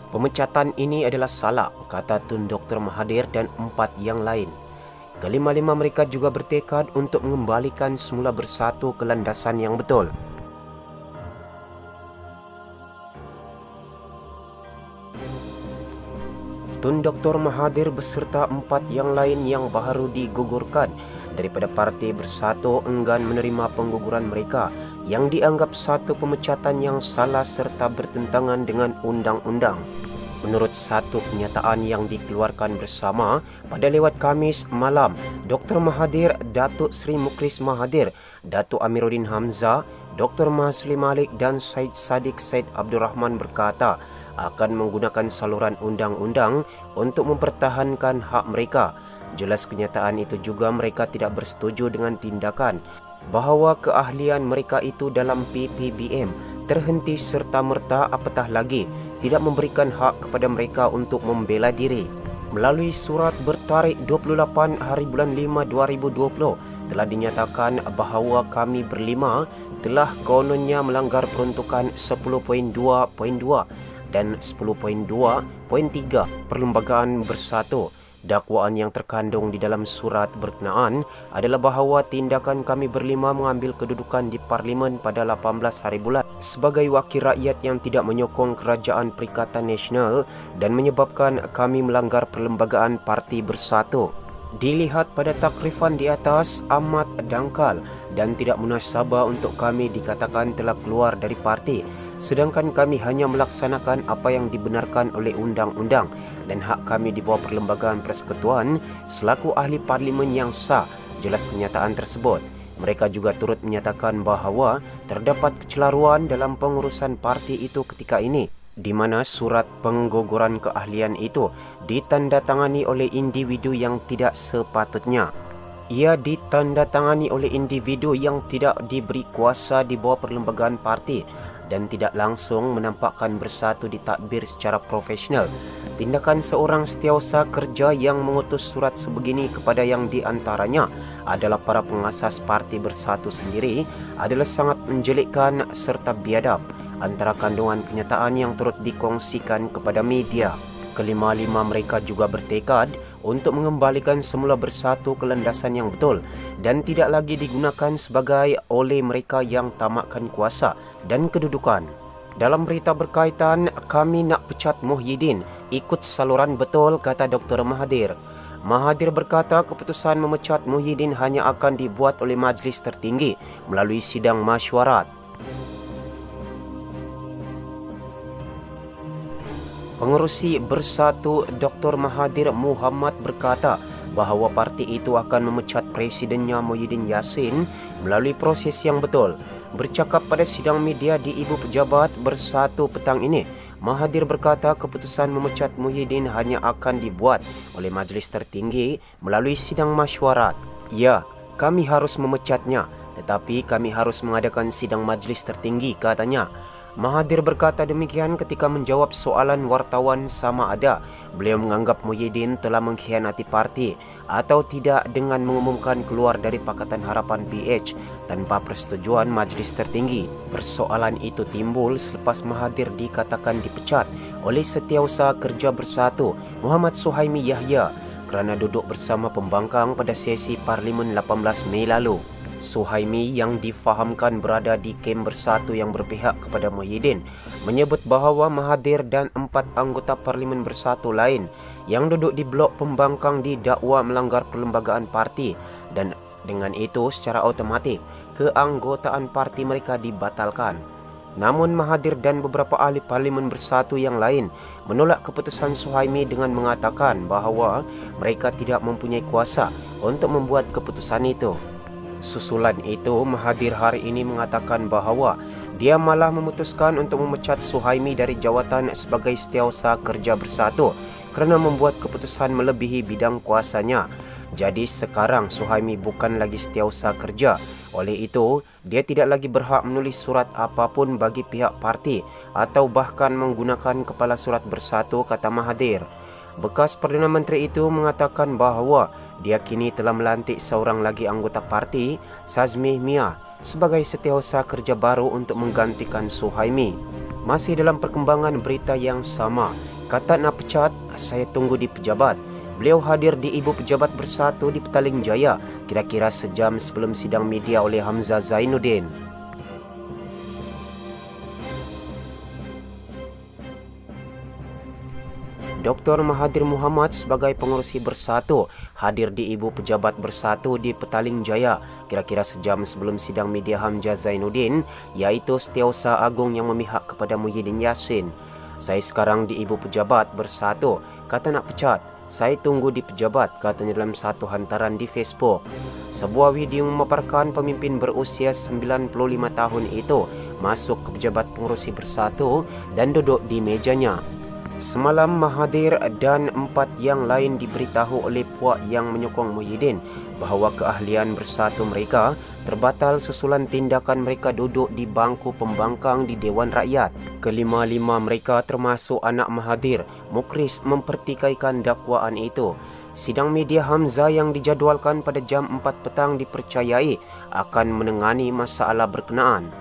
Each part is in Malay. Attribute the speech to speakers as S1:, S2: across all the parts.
S1: Pemecatan ini adalah salah, kata Tun Dr. Mahathir dan 4 yang lain. Kelima-lima mereka juga bertekad untuk mengembalikan semula bersatu ke landasan yang betul. Tun Dr. Mahathir beserta 4 yang lain yang baru digugurkan daripada Parti Bersatu enggan menerima pengguguran mereka yang dianggap satu pemecatan yang salah serta bertentangan dengan undang-undang. Menurut satu kenyataan yang dikeluarkan bersama pada lewat Khamis malam, Dr. Mahathir, Datuk Seri Mukhlis Mahathir, Datuk Amiruddin Hamzah, Dr. Mahsuli Malik dan Syed Saddiq Said Abdul Rahman berkata akan menggunakan saluran undang-undang untuk mempertahankan hak mereka. Jelas kenyataan itu juga mereka tidak bersetuju dengan tindakan bahawa keahlian mereka itu dalam PPBM terhenti serta-merta apatah lagi tidak memberikan hak kepada mereka untuk membela diri. Melalui surat bertarikh 28 hari bulan 5 2020 telah dinyatakan bahawa kami berlima telah kononnya melanggar peruntukan 10.2.2 dan 10.2.3 Perlembagaan Bersatu. Dakwaan yang terkandung di dalam surat berkenaan adalah bahawa tindakan kami berlima mengambil kedudukan di Parlimen pada 18 hari bulan sebagai wakil rakyat yang tidak menyokong Kerajaan Perikatan Nasional dan menyebabkan kami melanggar Perlembagaan Parti Bersatu. Dilihat pada takrifan di atas amat dangkal dan tidak munasabah untuk kami dikatakan telah keluar dari parti, sedangkan kami hanya melaksanakan apa yang dibenarkan oleh undang-undang dan hak kami di bawah Perlembagaan Persekutuan selaku ahli parlimen yang sah. Jelas kenyataan tersebut. Mereka juga turut menyatakan bahawa terdapat kecelaruan dalam pengurusan parti itu ketika ini, di mana surat pengguguran keahlian itu ditandatangani oleh individu yang tidak sepatutnya. Ia ditandatangani oleh individu yang tidak diberi kuasa di bawah perlembagaan parti dan tidak langsung menampakkan bersatu ditadbir secara profesional. Tindakan seorang setiausaha kerja yang mengutus surat sebegini kepada yang diantaranya adalah para pengasas Parti Bersatu sendiri adalah sangat menjelekkan serta biadab. Antara kandungan kenyataan yang turut dikongsikan kepada media, kelima-lima mereka juga bertekad untuk mengembalikan semula bersatu ke landasan yang betul dan tidak lagi digunakan sebagai oleh mereka yang tamakkan kuasa dan kedudukan. Dalam berita berkaitan, kami nak pecat Muhyiddin ikut saluran betul, kata Dr. Mahathir. Mahathir berkata keputusan memecat Muhyiddin hanya akan dibuat oleh majlis tertinggi melalui sidang mesyuarat. Pengerusi Bersatu Dr. Mahathir Mohamad berkata bahawa parti itu akan memecat presidennya Muhyiddin Yassin melalui proses yang betul. Bercakap pada sidang media di Ibu Pejabat Bersatu petang ini, Mahathir berkata keputusan memecat Muhyiddin hanya akan dibuat oleh majlis tertinggi melalui sidang mesyuarat. Ya, kami harus memecatnya, tetapi kami harus mengadakan sidang majlis tertinggi, katanya. Mahathir berkata demikian ketika menjawab soalan wartawan sama ada beliau menganggap Muhyiddin telah mengkhianati parti atau tidak dengan mengumumkan keluar dari Pakatan Harapan PH tanpa persetujuan majlis tertinggi. Persoalan itu timbul selepas Mahathir dikatakan dipecat oleh Setiausaha Kerja Bersatu Muhammad Suhaimi Yahya kerana duduk bersama pembangkang pada sesi Parlimen 18 Mei lalu. Suhaimi yang difahamkan berada di kem Bersatu yang berpihak kepada Muhyiddin menyebut bahawa Mahathir dan 4 anggota Parlimen Bersatu lain yang duduk di blok pembangkang didakwa melanggar perlembagaan parti dan dengan itu secara automatik keanggotaan parti mereka dibatalkan. Namun Mahathir dan beberapa ahli Parlimen Bersatu yang lain menolak keputusan Suhaimi dengan mengatakan bahawa mereka tidak mempunyai kuasa untuk membuat keputusan itu. Susulan itu, Mahathir hari ini mengatakan bahawa dia malah memutuskan untuk memecat Suhaimi dari jawatan sebagai Setiausaha Kerja Bersatu kerana membuat keputusan melebihi bidang kuasanya. Jadi sekarang Suhaimi bukan lagi Setiausaha Kerja. Oleh itu, dia tidak lagi berhak menulis surat apapun bagi pihak parti atau bahkan menggunakan kepala surat Bersatu, kata Mahathir. Bekas Perdana Menteri itu mengatakan bahawa dia kini telah melantik seorang lagi anggota parti, Sazmi Mia, sebagai Setiausaha Kerja baru untuk menggantikan Suhaimi. Masih dalam perkembangan berita yang sama, Kata nak pecat, saya tunggu di pejabat. Beliau hadir di Ibu Pejabat Bersatu di Petaling Jaya kira-kira sejam sebelum sidang media oleh Hamzah Zainuddin. Dr. Mahathir Mohamad sebagai pengerusi Bersatu hadir di Ibu Pejabat Bersatu di Petaling Jaya kira-kira sejam sebelum sidang media Hamzah Zainuddin, iaitu Setiausaha Agung yang memihak kepada Muhyiddin Yassin. Saya sekarang di Ibu Pejabat Bersatu, kata nak pecat. Saya tunggu di pejabat, katanya dalam satu hantaran di Facebook. Sebuah video memaparkan pemimpin berusia 95 tahun itu masuk ke Pejabat Pengerusi Bersatu dan duduk di mejanya. Semalam Mahathir dan 4 yang lain diberitahu oleh puak yang menyokong Muhyiddin bahawa keahlian bersatu mereka terbatal susulan tindakan mereka duduk di bangku pembangkang di Dewan Rakyat. Kelima-lima mereka termasuk anak Mahathir, Mukhris, mempertikaikan dakwaan itu. Sidang media Hamzah yang dijadualkan pada jam 4 petang dipercayai akan menangani masalah berkenaan.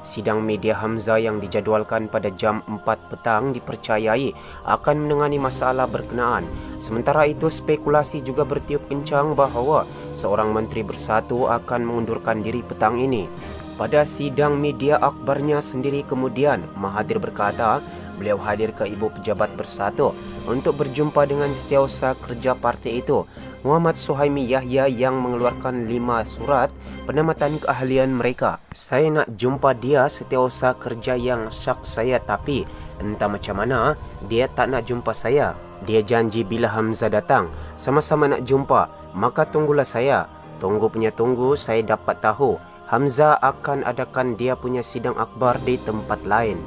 S1: Sidang media Hamzah yang dijadualkan pada jam 4 petang dipercayai akan menangani masalah berkenaan. Sementara itu, spekulasi juga bertiup kencang bahawa seorang menteri Bersatu akan mengundurkan diri petang ini. Pada sidang media akhbarnya sendiri kemudian, Mahathir berkata beliau hadir ke Ibu Pejabat Bersatu untuk berjumpa dengan Setiausaha Kerja parti itu, Muhammad Suhaimi Yahya, yang mengeluarkan 5 surat penamatan keahlian mereka. Saya nak jumpa dia, Setiausaha Kerja yang syak saya, tapi entah macam mana dia tak nak jumpa saya. Dia janji bila Hamzah datang sama-sama nak jumpa, maka tunggulah saya. Tunggu punya tunggu, saya dapat tahu Hamzah akan adakan dia punya sidang akhbar di tempat lain.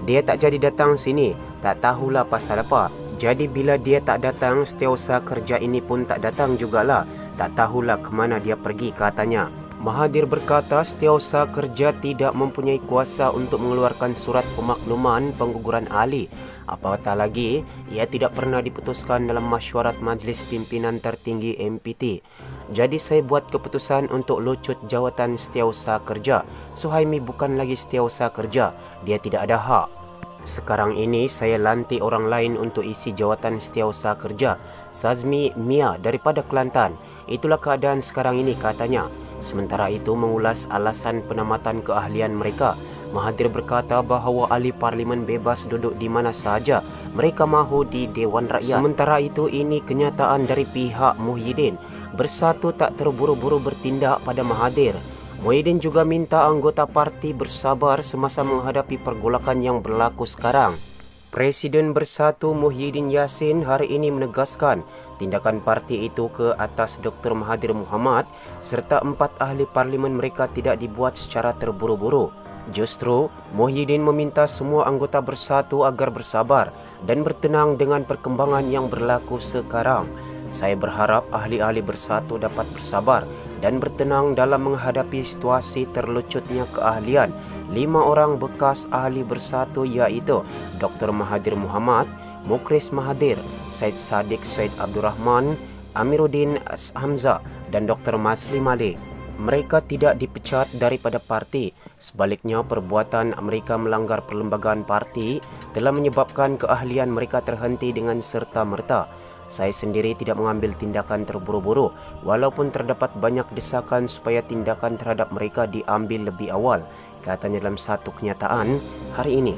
S1: Dia tak jadi datang sini, tak tahulah pasal apa. Jadi bila dia tak datang, Setiausaha Kerja ini pun tak datang jugalah. Tak tahulah ke mana dia pergi, katanya. Mahathir berkata Setiausaha Kerja tidak mempunyai kuasa untuk mengeluarkan surat pemakluman pengguguran ahli. Apatah lagi, ia tidak pernah diputuskan dalam mesyuarat Majlis Pimpinan Tertinggi MPT. Jadi saya buat keputusan untuk lucut jawatan Setiausaha Kerja. Suhaimi bukan lagi Setiausaha Kerja, dia tidak ada hak. Sekarang ini saya lantik orang lain untuk isi jawatan Setiausaha Kerja, Sazmi Mia daripada Kelantan. Itulah keadaan sekarang ini, katanya. Sementara itu, mengulas alasan penamatan keahlian mereka, Mahathir berkata bahawa ahli parlimen bebas duduk di mana sahaja mereka mahu di Dewan Rakyat. Sementara itu, ini kenyataan dari pihak Muhyiddin. Bersatu tak terburu-buru bertindak pada Mahathir. Muhyiddin juga minta anggota parti bersabar semasa menghadapi pergolakan yang berlaku sekarang. Presiden Bersatu Muhyiddin Yassin hari ini menegaskan tindakan parti itu ke atas Dr. Mahathir Mohamad serta 4 ahli parlimen mereka tidak dibuat secara terburu-buru. Justru, Muhyiddin meminta semua anggota Bersatu agar bersabar dan bertenang dengan perkembangan yang berlaku sekarang. Saya berharap ahli-ahli Bersatu dapat bersabar dan bertenang dalam menghadapi situasi terlucutnya keahlian 5 orang bekas ahli Bersatu, iaitu Dr. Mahathir Mohamad, Mukhris Mahathir, Syed Saddiq Syed Abdul Rahman, Amiruddin Hamzah dan Dr. Masli Malik. Mereka tidak dipecat daripada parti. Sebaliknya, perbuatan mereka melanggar perlembagaan parti telah menyebabkan keahlian mereka terhenti dengan serta-merta. Saya sendiri tidak mengambil tindakan terburu-buru walaupun terdapat banyak desakan supaya tindakan terhadap mereka diambil lebih awal, katanya dalam satu kenyataan hari ini.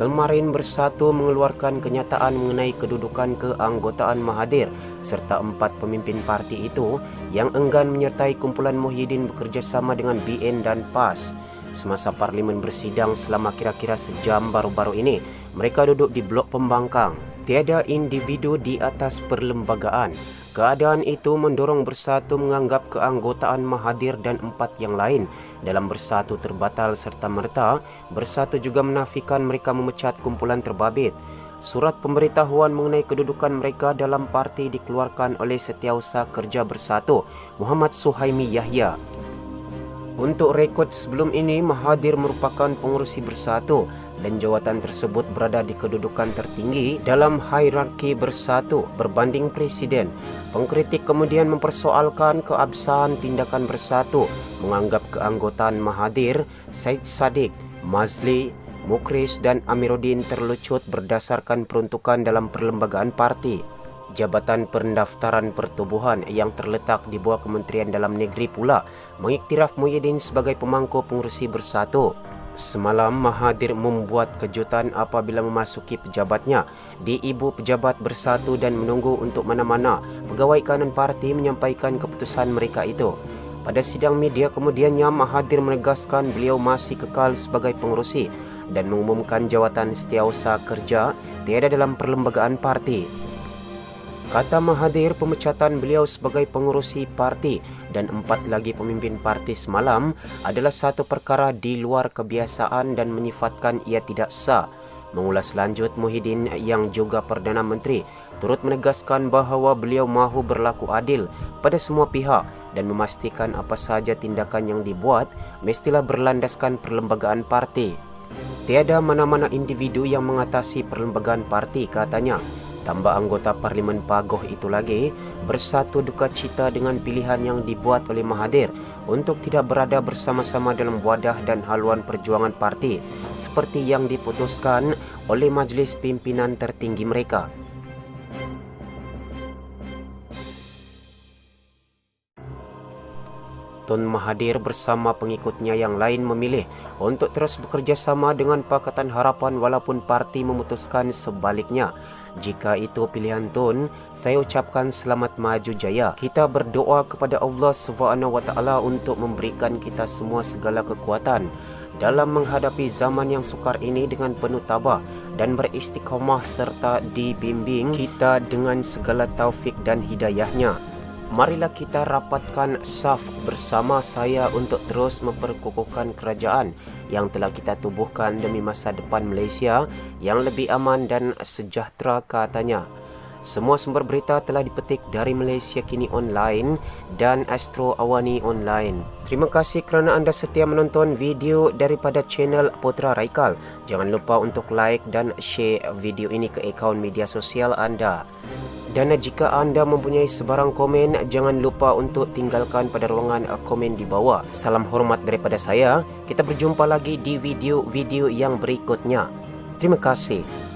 S1: Kemarin Bersatu mengeluarkan kenyataan mengenai kedudukan keanggotaan Mahathir serta 4 pemimpin parti itu yang enggan menyertai kumpulan Muhyiddin bekerjasama dengan BN dan PAS. Semasa parlimen bersidang selama kira-kira sejam baru-baru ini, mereka duduk di blok pembangkang. Tiada individu di atas perlembagaan. Keadaan itu mendorong Bersatu menganggap keanggotaan Mahathir dan 4 yang lain dalam Bersatu terbatal serta-merta. Bersatu juga menafikan mereka memecat kumpulan terbabit. Surat pemberitahuan mengenai kedudukan mereka dalam parti dikeluarkan oleh Setiausaha Kerja Bersatu, Muhammad Suhaimi Yahya. Untuk rekod sebelum ini, Mahathir merupakan pengerusi Bersatu dan jawatan tersebut berada di kedudukan tertinggi dalam hierarki Bersatu berbanding Presiden. Pengkritik kemudian mempersoalkan keabsahan tindakan Bersatu menganggap keanggotaan Mahathir, Syed Saddiq, Masli Mukris dan Amiruddin terlucut berdasarkan peruntukan dalam perlembagaan parti. Jabatan Pendaftaran Pertubuhan yang terletak di bawah Kementerian Dalam Negeri pula mengiktiraf Muhyiddin sebagai pemangku pengurusi Bersatu. Semalam Mahathir membuat kejutan apabila memasuki pejabatnya di Ibu Pejabat Bersatu dan menunggu untuk mana-mana pegawai kanan parti menyampaikan keputusan mereka itu. Pada sidang media kemudiannya Mahathir menegaskan beliau masih kekal sebagai pengurusi dan mengumumkan jawatan Setiausaha Kerja tiada dalam perlembagaan parti. Kata Mahathir, pemecatan beliau sebagai pengurusi parti dan 4 lagi pemimpin parti semalam adalah satu perkara di luar kebiasaan dan menyifatkan ia tidak sah. Mengulas lanjut, Muhyiddin yang juga Perdana Menteri turut menegaskan bahawa beliau mahu berlaku adil pada semua pihak dan memastikan apa sahaja tindakan yang dibuat mestilah berlandaskan perlembagaan parti. Tiada mana-mana individu yang mengatasi perlembagaan parti, katanya. Tambah anggota Parlimen Pagoh itu lagi bersatu duka cita dengan pilihan yang dibuat oleh Mahathir untuk tidak berada bersama-sama dalam wadah dan haluan perjuangan parti seperti yang diputuskan oleh Majlis Pimpinan Tertinggi mereka. Tun Mahathir bersama pengikutnya yang lain memilih untuk terus bekerja sama dengan Pakatan Harapan walaupun parti memutuskan sebaliknya. Jika itu pilihan Tun, saya ucapkan selamat maju jaya. Kita berdoa kepada Allah SWT untuk memberikan kita semua segala kekuatan dalam menghadapi zaman yang sukar ini dengan penuh tabah dan beristiqomah serta dibimbing kita dengan segala taufik dan hidayahnya. Marilah kita rapatkan saf bersama saya untuk terus memperkukuhkan kerajaan yang telah kita tubuhkan demi masa depan Malaysia yang lebih aman dan sejahtera, katanya. Semua sumber berita telah dipetik dari Malaysia Kini Online dan Astro Awani Online. Terima kasih kerana anda setia menonton video daripada channel Putra Raikal. Jangan lupa untuk like dan share video ini ke akaun media sosial anda. Dan jika anda mempunyai sebarang komen, jangan lupa untuk tinggalkan pada ruangan komen di bawah. Salam hormat daripada saya. Kita berjumpa lagi di video-video yang berikutnya. Terima kasih.